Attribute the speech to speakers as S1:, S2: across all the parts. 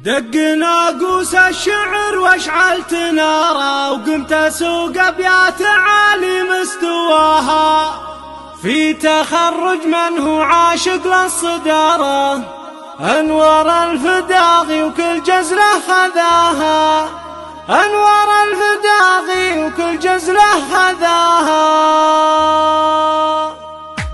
S1: دق ناقوس الشعر واشعلت ناره، وقمت اسوق ابيات عالي مستواها، في تخرج من هو عاشق للصدارة، انوار الفداغي وكل جزله خذاها، انوار الفداغي وكل جزله خذاها.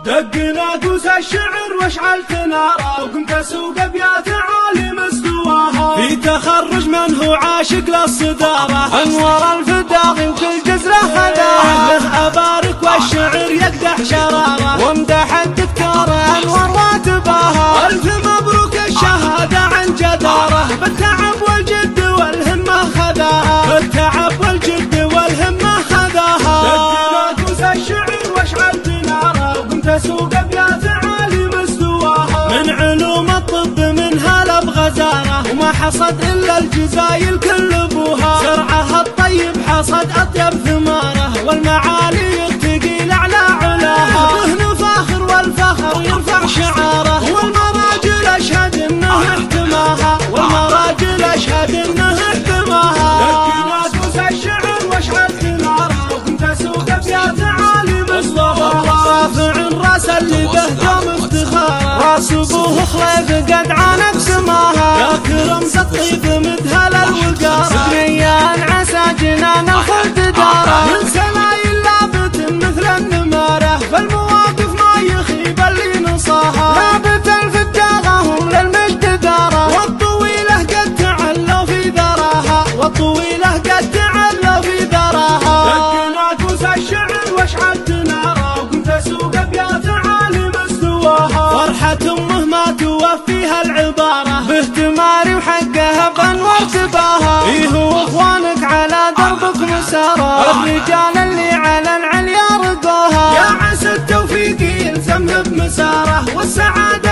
S1: دق ناقوس الشعر واشعلت ناره، وقمت اسوق ابيات عالي مستواها، في تخرج من هو عاشق للصدارة، انوار الفداغي وكل جزله خذاها. له ابارك والشعر يقدح شراره، وامدح الدكتور انور واتباها، الف مبروك الشهاده عن جداره، بالتعب والجد والهمه خذاها، بالتعب والجد والهمه خذاها. دق ناقوس الشعر واشعلت ناره، وقمت اسوق ابيات عالي مستواها، من علوم الطب منها لب غزاره، وما حصد الا الجزايل كل ابوها، زرعها الطيب حصد اطيب ثماره، والمعالي الثقيل اعلى علاها، ذهن فاخر والفخر يرفع شعاره، والمراجل اشهد انه احتماها، والمراجل اشهد انه احتماها. دق ناقوس الشعر واشعلت ناره، وكنت اسوق ابيات عالي مستواها، رافع راس اللي به دوم افتخاره، راس ابوه خليف قد عانت سماها، يا كرم الطيب مدهل الوقاره، بنيان عسى جنان الخلد داره، من سلايل لابت مثل النماره، فالمواقف ما يخيب اللي نصاها، لابت الفداغه هم للمجد داره، والطويله قد تعلوا في ذراها، والطويله قد تعلوا في ذراها. دق ناقوس الشعر واشعلت ناره، وكنت اسوق ابيات عالي مستواها، فرحة امه ما توفيها العباره، باهتماري وحقها بانوار تباها، ايه هو اخوانك على دربك مساره، الرجال اللي على العليا رقوها، يا عسى التوفيق يلزمه بمساره، والسعاده